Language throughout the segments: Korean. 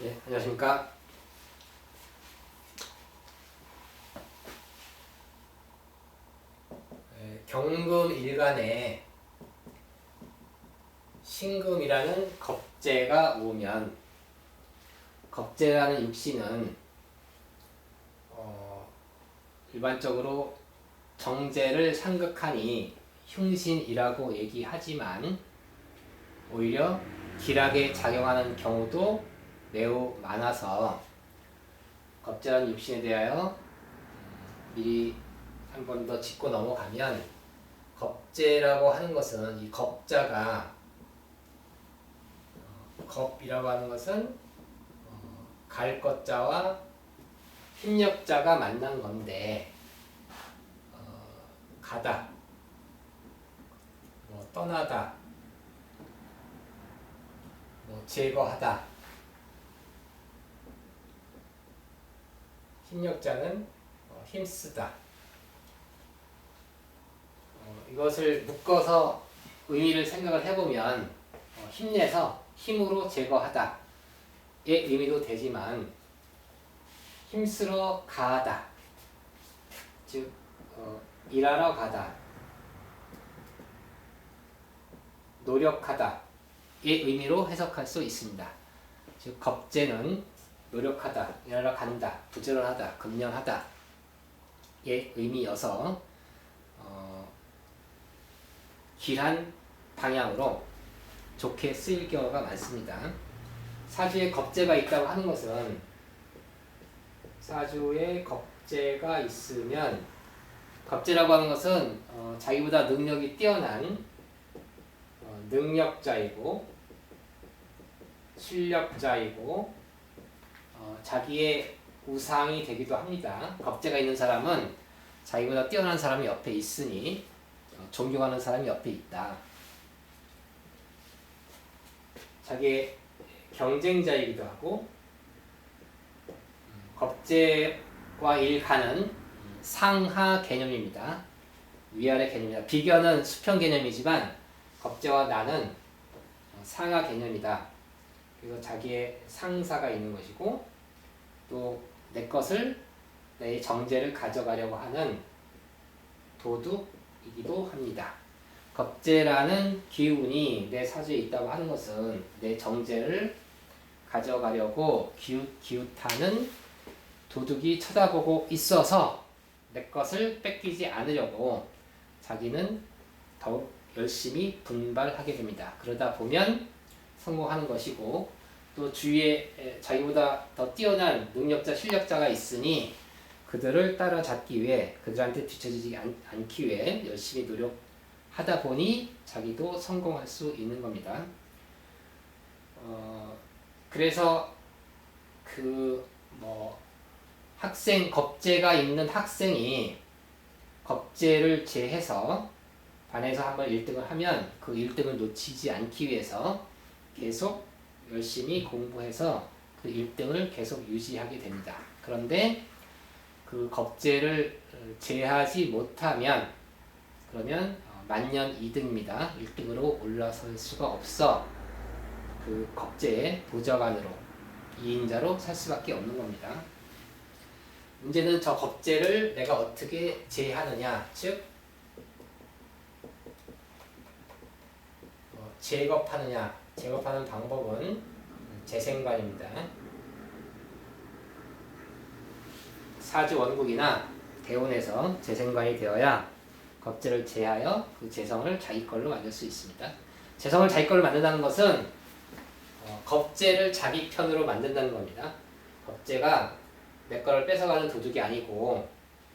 네, 안녕하십니까. 경금 일간에 신금이라는 겁재가 오면 겁재라는 입시는 일반적으로 정제를 상극하니 흉신이라고 얘기하지만 오히려 길하게 작용하는 경우도 매우 많아서 겁재라는 입신에 대하여 미리 한 번 더 짚고 넘어가면, 겁재라고 하는 것은 이 겁자가 겁이라고 하는 것은 갈 것자와 힘력자가 만난 건데, 가다, 떠나다, 제거하다. 힘력자는 힘쓰다. 이것을 묶어서 의미를 생각을 해보면 힘내서 힘으로 제거하다의 의미도 되지만, 힘쓰러 가다, 즉 일하러 가다, 노력하다의 의미로 해석할 수 있습니다. 즉 겁재는 노력하다, 일하러 간다, 부지런하다, 근면하다의 의미여서 길한 방향으로 좋게 쓰일 경우가 많습니다. 사주에 겁재가 있다고 하는 것은, 사주에 겁재가 있으면, 겁재라고 하는 것은 자기보다 능력이 뛰어난 능력자이고 실력자이고 자기의 우상이 되기도 합니다. 겁재가 있는 사람은 자기보다 뛰어난 사람이 옆에 있으니 존경하는 사람이 옆에 있다. 자기의 경쟁자이기도 하고, 겁재와 일간은 상하 개념입니다. 위아래 개념입니다. 비견은 수평 개념이지만 겁재와 나는 상하 개념이다. 그래서 자기의 상사가 있는 것이고, 또 내 것을, 내 정제를 가져가려고 하는 도둑이기도 합니다. 겁재라는 기운이 내 사주에 있다고 하는 것은 내 정제를 가져가려고 기웃하는 도둑이 쳐다보고 있어서 내 것을 뺏기지 않으려고 자기는 더욱 열심히 분발하게 됩니다. 그러다 보면 성공하는 것이고, 또 주위에 자기보다 더 뛰어난 능력자, 실력자가 있으니 그들을 따라잡기 위해, 그들한테 뒤처지지 않기 위해 열심히 노력하다 보니 자기도 성공할 수 있는 겁니다. 그래서 학생, 겁재가 있는 학생이 겁재를 제해서 반에서 한번 1등을 하면 그 1등을 놓치지 않기 위해서 계속 열심히 공부해서 그 1등을 계속 유지하게 됩니다. 그런데 그 겁재를 제하지 못하면, 그러면 만년 2등입니다. 1등으로 올라설 수가 없어 그 겁재의 보좌관으로, 2인자로 살 수밖에 없는 겁니다. 문제는 저 겁재를 내가 어떻게 제하느냐, 즉 제겁하는 방법은 재생관입니다. 사주 원국이나 대운에서 재생관이 되어야 겁재를 제하여 그 재성을 자기 걸로 만들 수 있습니다. 재성을 자기 걸로 만든다는 것은 겁재를 자기 편으로 만든다는 겁니다. 겁재가 내 거를 뺏어가는 도둑이 아니고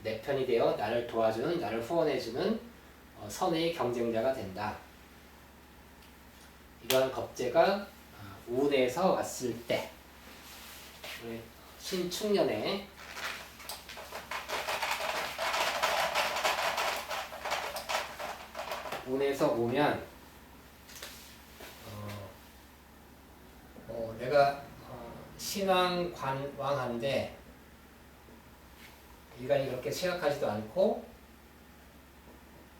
내 편이 되어 나를 도와주는, 나를 후원해주는 선의 경쟁자가 된다. 이러한 겁재가 운에서 왔을 때, 신축년에 운에서 오면 내가 신왕관왕한데 일간이 그렇게 쇠약하지도 않고,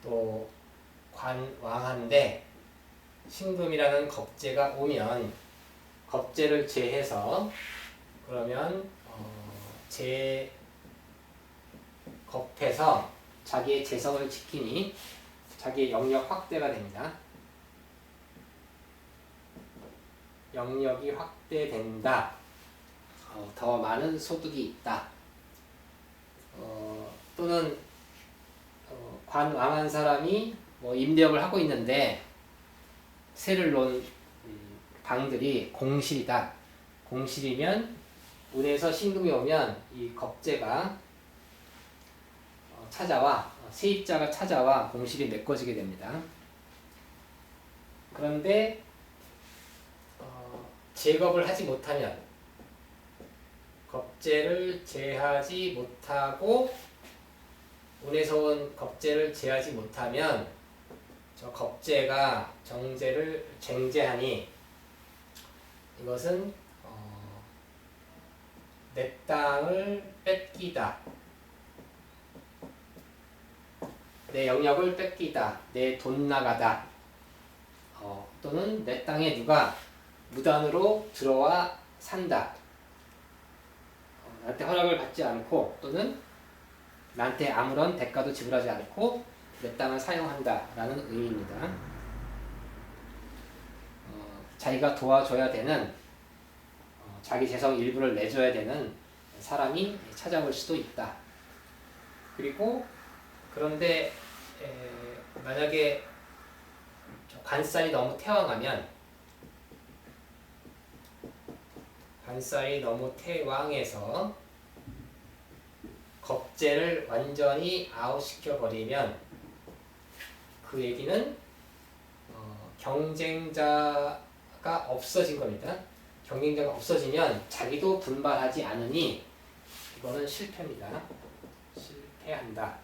또 관왕한데 신금이라는 겁재가 오면 겁재를 제해서 그러면 제겁해서 자기의 재성을 지키니 자기의 영역 확대가 됩니다. 영역이 확대된다. 더 많은 소득이 있다. 또는 관왕한 사람이 뭐 임대업을 하고 있는데 세를 놓은 방들이 공실이다. 공실이면 운에서 신금이 오면 이 겁재가 찾아와 세입자가 찾아와 공실이 메꿔지게 됩니다. 그런데 제겁을 하지 못하면 겁재를 제하지 못하고 운에서 온 겁재를 제하지 못하면 저 겁재가 정재를 쟁제하니 이것은 내 땅을 뺏기다. 내 영역을 뺏기다. 내 돈 나가다. 또는 내 땅에 누가 무단으로 들어와 산다. 나한테 허락을 받지 않고 또는 나한테 아무런 대가도 지불하지 않고 내 땅을 사용한다 라는 의미입니다. 자기가 도와줘야 되는 자기 재성 일부를 내줘야 되는 사람이 찾아올 수도 있다. 그리고 그런데 만약에 관살이 너무 태왕하면 관살이 너무 태왕해서 겁재를 완전히 아웃시켜 버리면 그 얘기는 경쟁자가 없어진 겁니다. 경쟁자가 없어지면 자기도 분발하지 않으니 이거는 실패입니다. 실패한다.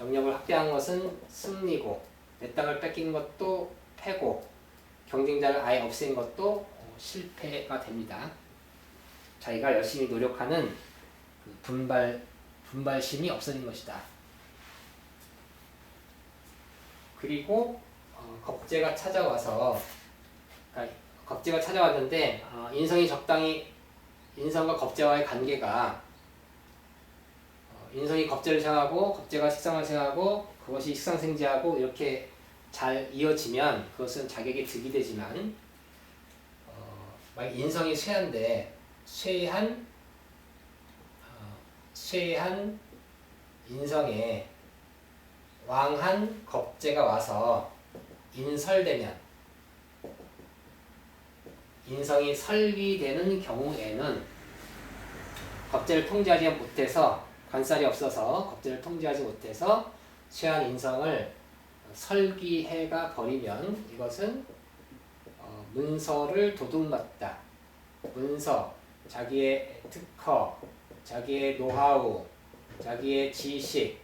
영역을 확대한 것은 승리고 내 땅을 뺏긴 것도 패고 경쟁자를 아예 없앤 것도 실패가 됩니다. 자기가 열심히 노력하는 그 분발심이 없어진 것이다. 그리고 겁재가 찾아와서 그러니까 겁재가 찾아왔는데 인성이 적당히 인성과 겁재와의 관계가 인성이 겁재를 생각하고 겁재가 식상을 생각하고 그것이 식상생재하고 이렇게 잘 이어지면 그것은 자격이 득이 되지만 만약 인성이 쇠한데 쇠한 인성에 왕한 겁재가 와서 인설되면 인성이 설비되는 경우에는 겁재를 통제하지 못해서 관살이 없어서 겁재를 통제하지 못해서 쇠한 인성을 설기해가 버리면 이것은 문서를 도둑맞다. 문서, 자기의 특허, 자기의 노하우, 자기의 지식을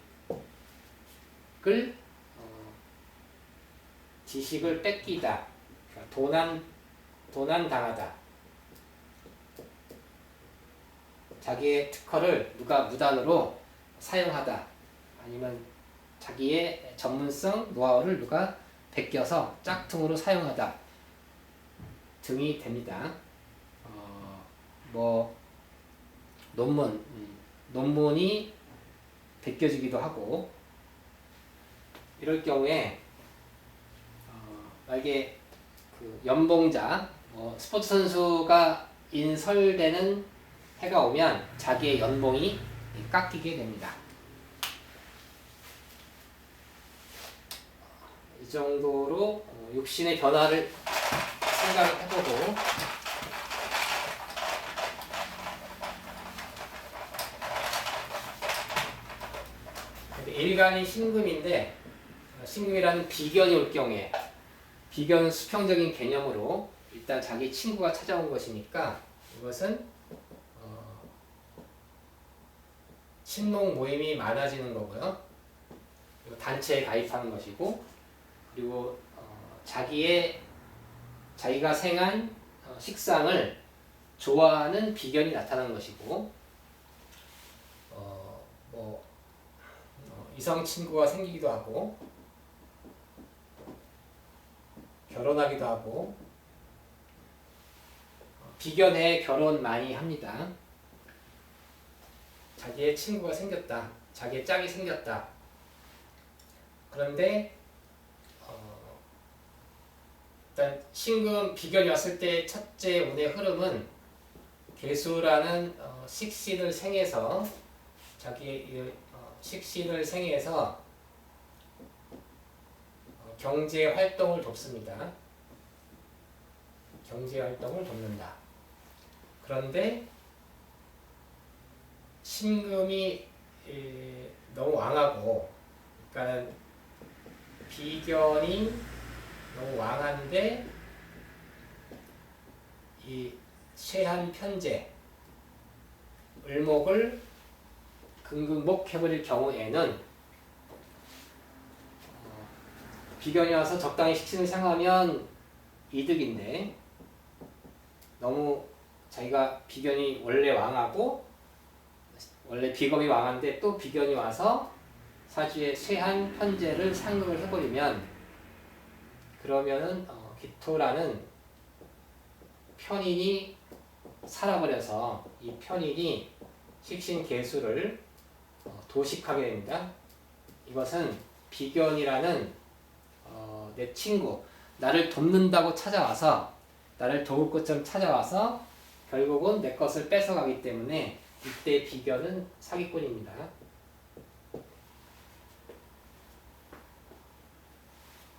뺏기다. 그러니까 도난당하다. 자기의 특허를 누가 무단으로 사용하다. 아니면 자기의 전문성, 노하우를 누가 베껴서 짝퉁으로 사용하다 등이 됩니다. 논문이 베껴지기도 하고 이럴 경우에 만약에 그 연봉자, 스포츠 선수가 인설되는 해가 오면 자기의 연봉이 깎이게 됩니다. 이 정도로 육신의 변화를 생각을 해보고 일간이 신금인데 신금이라는 비견이 올 경우에 비견은 수평적인 개념으로 일단 자기 친구가 찾아온 것이니까 이것은 친목 모임이 많아지는 거고요. 그리고 단체에 가입하는 것이고 그리고 자기가 생한 식상을 좋아하는 비견이 나타나는 것이고 이성 친구가 생기기도 하고 결혼하기도 하고 비견해 결혼 많이 합니다. 자기의 친구가 생겼다. 자기의 짝이 생겼다. 그런데 일단 신금 비견이 왔을 때 첫째 운의 흐름은 계수라는 식신을 생해서 자기의 식신을 생해서 경제 활동을 돕습니다. 경제 활동을 돕는다. 그런데 신금이 너무 왕하고, 그러니까 비견이 너무 왕한데 이 쇠한 편재 을목을 금금목해버릴 경우에는 비견이 와서 적당히 식신을 생하면 이득인데, 너무 자기가 비견이 원래 왕하고 원래 비겁이 왕한데 또 비견이 와서 사주에 쇠한 편재를 상극을 해버리면, 그러면은 기토라는 편인이 살아버려서 이 편인이 식신 계수를 도식하게 됩니다. 이것은 비견이라는 내 친구, 나를 돕는다고 찾아와서, 나를 도울 것처럼 찾아와서 결국은 내 것을 뺏어가기 때문에 이때 비견은 사기꾼입니다.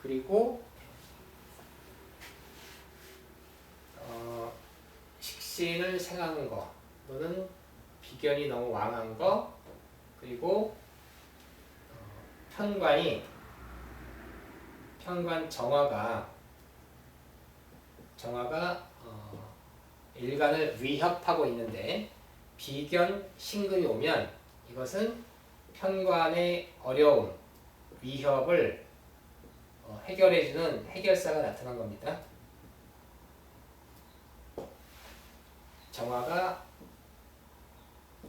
그리고 식신을 생하는 거, 또는 비견이 너무 왕한 거, 그리고 편관 정화가 일간을 위협하고 있는데, 비견 신금이 오면 이것은 편관의 어려움, 위협을 해결해주는 해결사가 나타난 겁니다. 정화가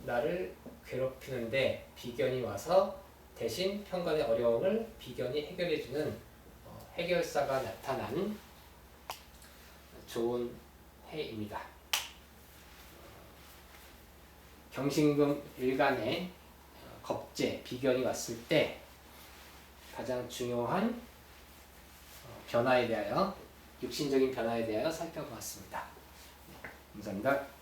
나를 괴롭히는데 비견이 와서 대신 편관의 어려움을 비견이 해결해주는 해결사가 나타난 좋은 해입니다. 경신금 일간에 겁재, 비견이 왔을 때 가장 중요한 변화에 대하여, 육신적인 변화에 대하여 살펴보았습니다. 감사합니다.